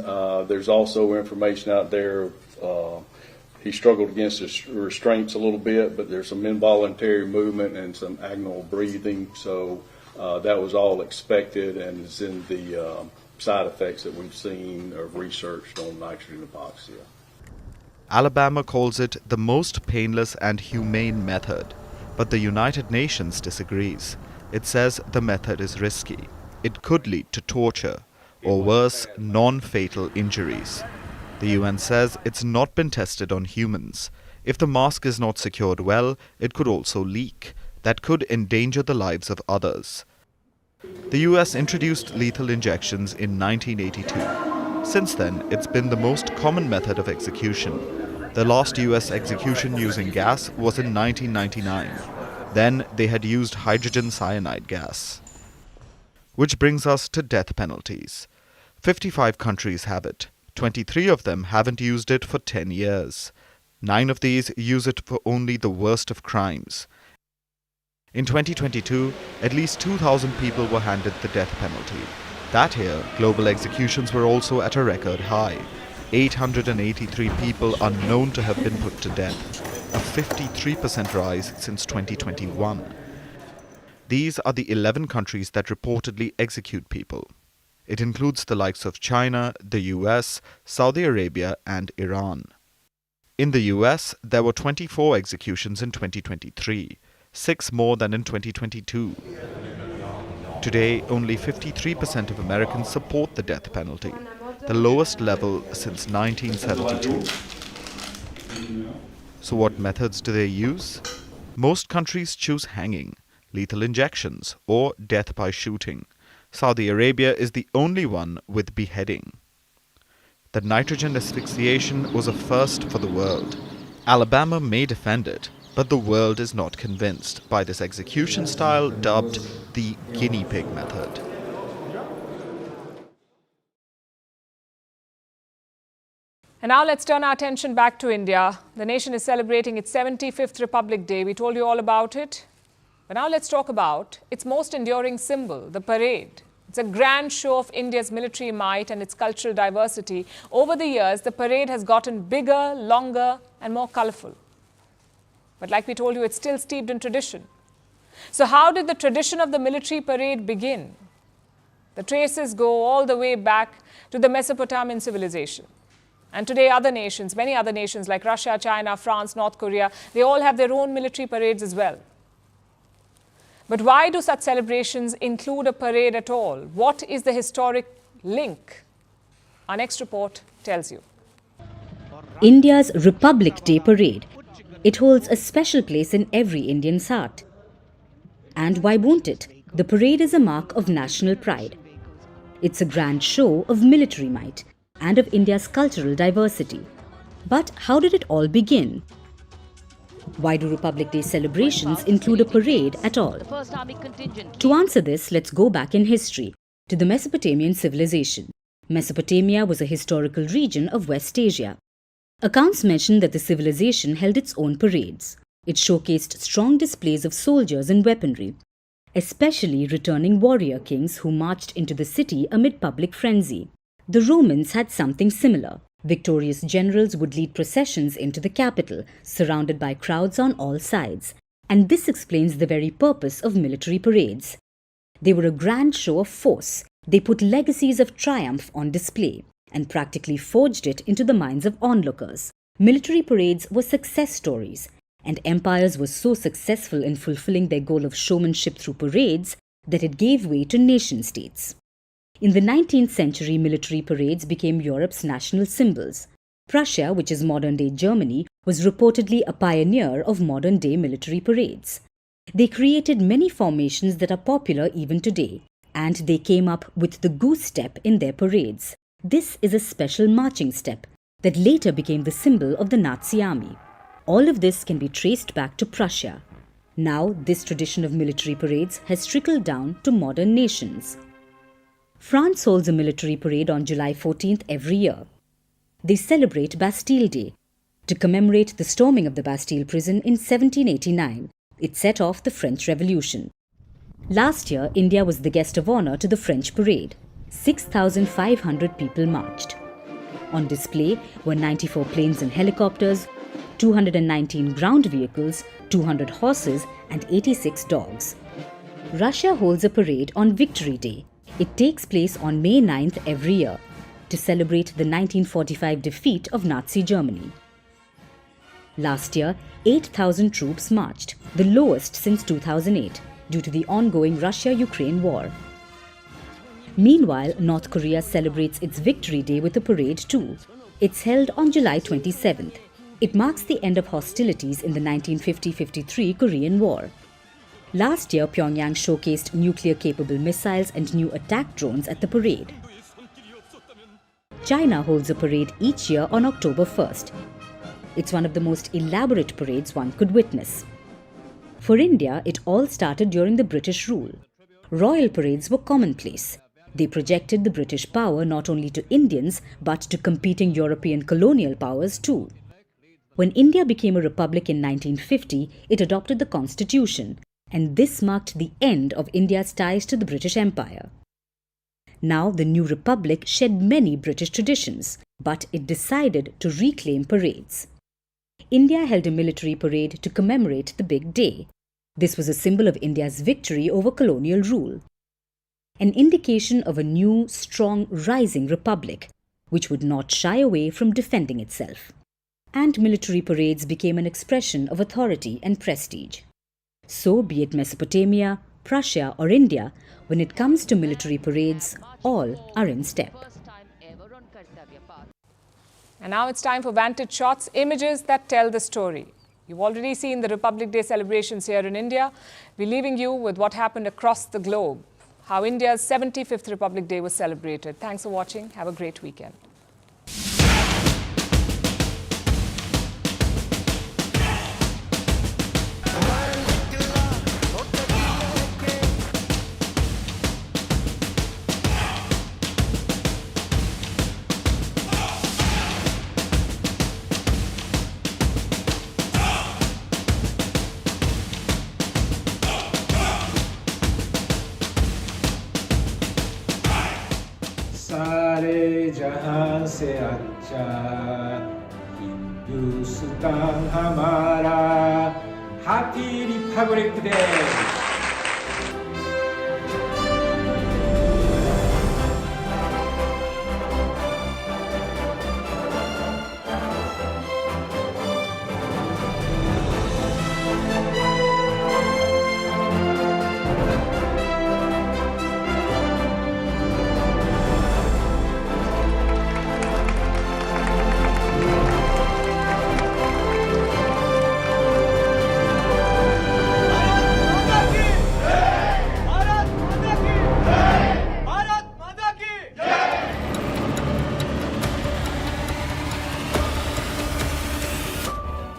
there's also information out there. He struggled against his restraints a little bit, but there's some involuntary movement and some agonal breathing, so that was all expected and is in the side effects that we've seen or researched on nitrogen hypoxia. Alabama calls it the most painless and humane method, but the United Nations disagrees. It says the method is risky. It could lead to torture, or worse, non-fatal injuries. The UN says it's not been tested on humans. If the mask is not secured well, it could also leak. That could endanger the lives of others. The US introduced lethal injections in 1982. Since then, it's been the most common method of execution. The last US execution using gas was in 1999. Then they had used hydrogen cyanide gas. Which brings us to death penalties. 55 countries have it. 23 of them haven't used it for 10 years. 9 of these use it for only the worst of crimes. In 2022, at least 2,000 people were handed the death penalty. That year, global executions were also at a record high. 883 people are known to have been put to death, a 53% rise since 2021. These are the 11 countries that reportedly execute people. It includes the likes of China, the US, Saudi Arabia and Iran. In the US, there were 24 executions in 2023, 6 more than in 2022. Today, only 53% of Americans support the death penalty, the lowest level since 1972. So what methods do they use? Most countries choose hanging, lethal injections, or death by shooting. Saudi Arabia is the only one with beheading. The nitrogen asphyxiation was a first for the world. Alabama may defend it, but the world is not convinced by this execution style dubbed the guinea pig method. And now let's turn our attention back to India. The nation is celebrating its 75th Republic Day. We told you all about it. But now let's talk about its most enduring symbol, the parade. It's a grand show of India's military might and its cultural diversity. Over the years, the parade has gotten bigger, longer, and more colorful. But like we told you, it's still steeped in tradition. So how did the tradition of the military parade begin? The traces go all the way back to the Mesopotamian civilization. And today, other nations, many other nations like Russia, China, France, North Korea, they all have their own military parades as well. But why do such celebrations include a parade at all? What is the historic link? Our next report tells you. India's Republic Day Parade. It holds a special place in every Indian's heart. And why won't it? The parade is a mark of national pride. It's a grand show of military might and of India's cultural diversity. But how did it all begin? Why do Republic Day celebrations include a parade at all? To answer this, let's go back in history to the Mesopotamian civilization. Mesopotamia was a historical region of West Asia. Accounts mention that the civilization held its own parades. It showcased strong displays of soldiers and weaponry, especially returning warrior kings who marched into the city amid public frenzy. The Romans had something similar. Victorious generals would lead processions into the capital, surrounded by crowds on all sides. And this explains the very purpose of military parades. They were a grand show of force. They put legacies of triumph on display and practically forged it into the minds of onlookers. Military parades were success stories, and empires were so successful in fulfilling their goal of showmanship through parades that it gave way to nation-states. In the 19th century, military parades became Europe's national symbols. Prussia, which is modern-day Germany, was reportedly a pioneer of modern-day military parades. They created many formations that are popular even today, and they came up with the goose step in their parades. This is a special marching step that later became the symbol of the Nazi army. All of this can be traced back to Prussia. Now, this tradition of military parades has trickled down to modern nations. France holds a military parade on July 14th every year. They celebrate Bastille Day. To commemorate the storming of the Bastille prison in 1789, it set off the French Revolution. Last year, India was the guest of honor to the French parade. 6,500 people marched. On display were 94 planes and helicopters, 219 ground vehicles, 200 horses and 86 dogs. Russia holds a parade on Victory Day. It takes place on May 9th every year to celebrate the 1945 defeat of Nazi Germany. Last year, 8,000 troops marched, the lowest since 2008, due to the ongoing Russia-Ukraine war. Meanwhile, North Korea celebrates its Victory Day with a parade too. It's held on July 27th. It marks the end of hostilities in the 1950-53 Korean War. Last year, Pyongyang showcased nuclear-capable missiles and new attack drones at the parade. China holds a parade each year on October 1st. It's one of the most elaborate parades one could witness. For India, it all started during the British rule. Royal parades were commonplace. They projected the British power not only to Indians but to competing European colonial powers too. When India became a republic in 1950, it adopted the constitution, and this marked the end of India's ties to the British Empire. Now the new republic shed many British traditions, but it decided to reclaim parades. India held a military parade to commemorate the big day. This was a symbol of India's victory over colonial rule, an indication of a new, strong, rising republic, which would not shy away from defending itself. And military parades became an expression of authority and prestige. So, be it Mesopotamia, Prussia or India, when it comes to military parades, all are in step. And now it's time for Vantage Shots, images that tell the story. You've already seen the Republic Day celebrations here in India. We're leaving you with what happened across the globe, how India's 75th Republic Day was celebrated. Thanks for watching. Have a great weekend. सारे जहां से अच्छा हिंदुस्तान हमारा happy Republic day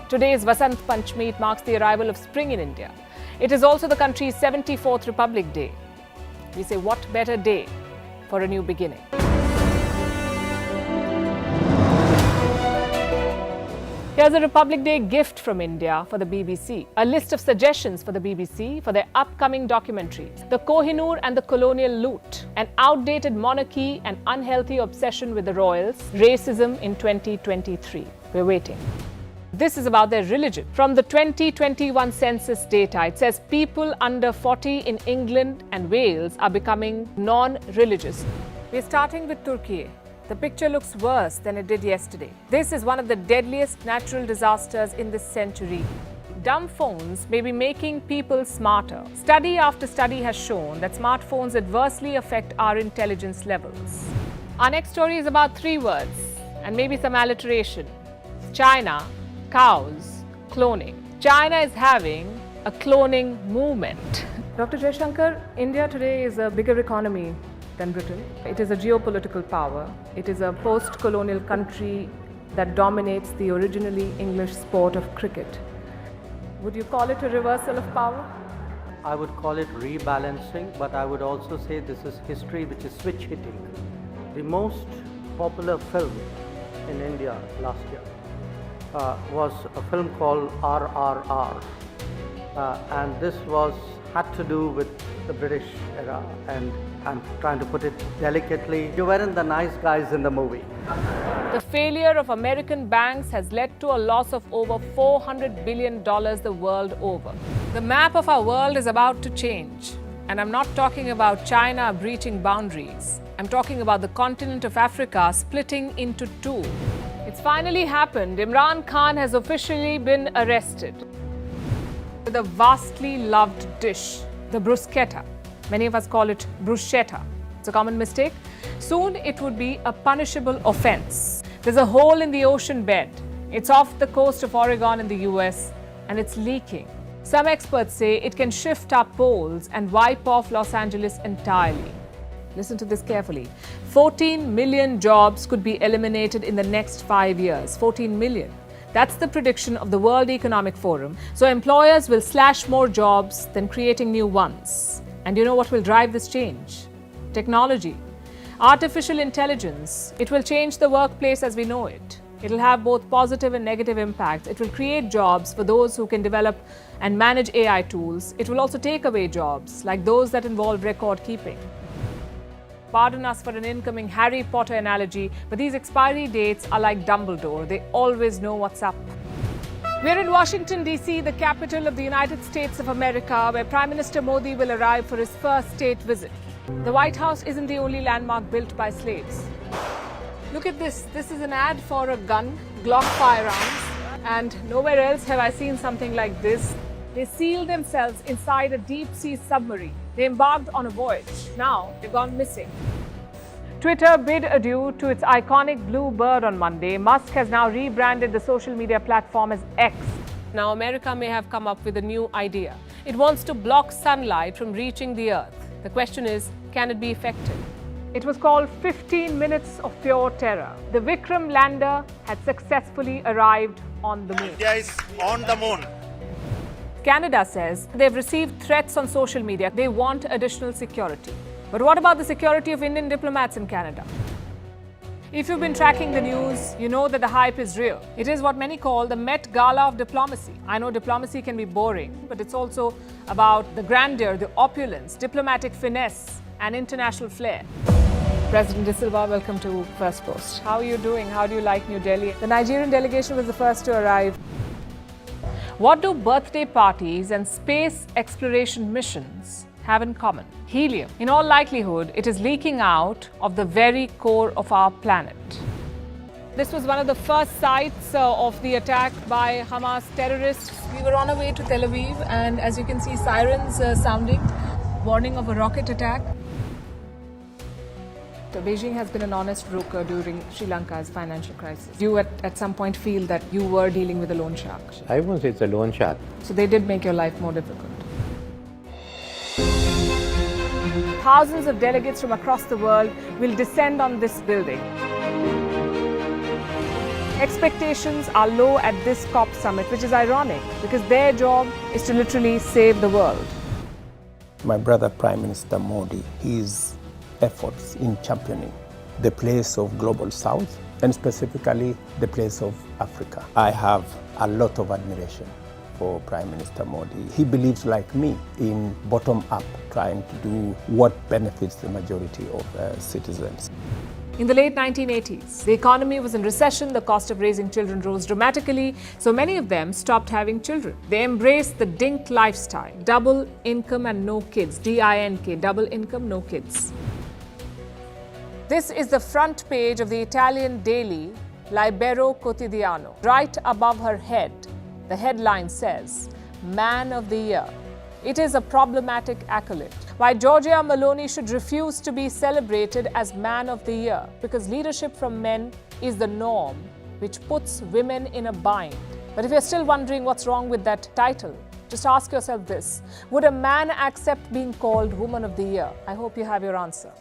Today is Vasant Panchami. It marks the arrival of spring in India. It is also the country's 74th Republic Day. We say, what better day for a new beginning? Here's a Republic Day gift from India for the BBC. A list of suggestions for the BBC for their upcoming documentaries. The Kohinoor and the Colonial Loot, an outdated monarchy and unhealthy obsession with the royals, racism in 2023. We're waiting. This is about their religion. From the 2021 census data, it says people under 40 in England and Wales are becoming non-religious. We're starting with Turkey. The picture looks worse than it did yesterday. This is one of the deadliest natural disasters in this century. Dumb phones may be making people smarter. Study after study has shown that smartphones adversely affect our intelligence levels. Our next story is about 3 words and maybe some alliteration. China, cows, cloning. China is having a cloning movement. Dr. Jaishankar, India today is a bigger economy than Britain. It is a geopolitical power. It is a post-colonial country that dominates the originally English sport of cricket. Would you call it a reversal of power? I would call it rebalancing, but I would also say this is history which is switch hitting. The most popular film in India last year was a film called RRR, and this had to do with the British era, and I'm trying to put it delicately. You weren't the nice guys in the movie. The failure of American banks has led to a loss of over $400 billion the world over. The map of our world is about to change, and I'm not talking about China breaching boundaries. I'm talking about the continent of Africa splitting into 2. It's finally happened. Imran Khan has officially been arrested with a vastly loved dish, the bruschetta. Many of us call it bruschetta. It's a common mistake. Soon it would be a punishable offense. There's a hole in the ocean bed. It's off the coast of Oregon in the US and it's leaking. Some experts say it can shift our poles and wipe off Los Angeles entirely. Listen to this carefully. 14 million jobs could be eliminated in the next 5 years. 14 million. That's the prediction of the World Economic Forum. So employers will slash more jobs than creating new ones. And you know what will drive this change? Technology. Artificial intelligence. It will change the workplace as we know it. It'll have both positive and negative impacts. It will create jobs for those who can develop and manage AI tools. It will also take away jobs like those that involve record keeping. Pardon us for an incoming Harry Potter analogy, but these expiry dates are like Dumbledore. They always know what's up. We're in Washington, D.C., the capital of the United States of America, where Prime Minister Modi will arrive for his first state visit. The White House isn't the only landmark built by slaves. Look at this. This is an ad for a gun, Glock firearms, and nowhere else have I seen something like this. They sealed themselves inside a deep-sea submarine. They embarked on a voyage. Now they've gone missing. Twitter bid adieu to its iconic blue bird on Monday. Musk has now rebranded the social media platform as X. Now America may have come up with a new idea. It wants to block sunlight from reaching the Earth. The question is, can it be effective? It was called 15 Minutes of Pure Terror. The Vikram lander had successfully arrived on the moon. India is on the moon. Canada says they've received threats on social media. They want additional security. But what about the security of Indian diplomats in Canada? If you've been tracking the news, you know that the hype is real. It is what many call the Met Gala of diplomacy. I know diplomacy can be boring, but it's also about the grandeur, the opulence, diplomatic finesse, and international flair. President De Silva, welcome to Firstpost. How are you doing? How do you like New Delhi? The Nigerian delegation was the first to arrive. What do birthday parties and space exploration missions have in common? Helium. In all likelihood, it is leaking out of the very core of our planet. This was one of the first sites of the attack by Hamas terrorists. We were on our way to Tel Aviv, and as you can see, sirens sounding, warning of a rocket attack. So Beijing has been an honest broker during Sri Lanka's financial crisis. You at some point feel that you were dealing with a loan shark. I won't say it's a loan shark. So they did make your life more difficult. Thousands of delegates from across the world will descend on this building. Expectations are low at this COP summit, which is ironic because their job is to literally save the world. My brother, Prime Minister Modi, his efforts in championing the place of Global South and specifically the place of Africa. I have a lot of admiration for Prime Minister Modi. He believes, like me, in bottom-up, trying to do what benefits the majority of citizens. In the late 1980s, the economy was in recession, the cost of raising children rose dramatically, so many of them stopped having children. They embraced the DINK lifestyle, double income and no kids, D-I-N-K, double income, no kids. This is the front page of the Italian daily Libero Quotidiano. Right above her head, the headline says, Man of the Year. It is a problematic accolade. Why Giorgia Meloni should refuse to be celebrated as Man of the Year, because leadership from men is the norm, which puts women in a bind. But if you're still wondering what's wrong with that title, just ask yourself this. Would a man accept being called Woman of the Year? I hope you have your answer.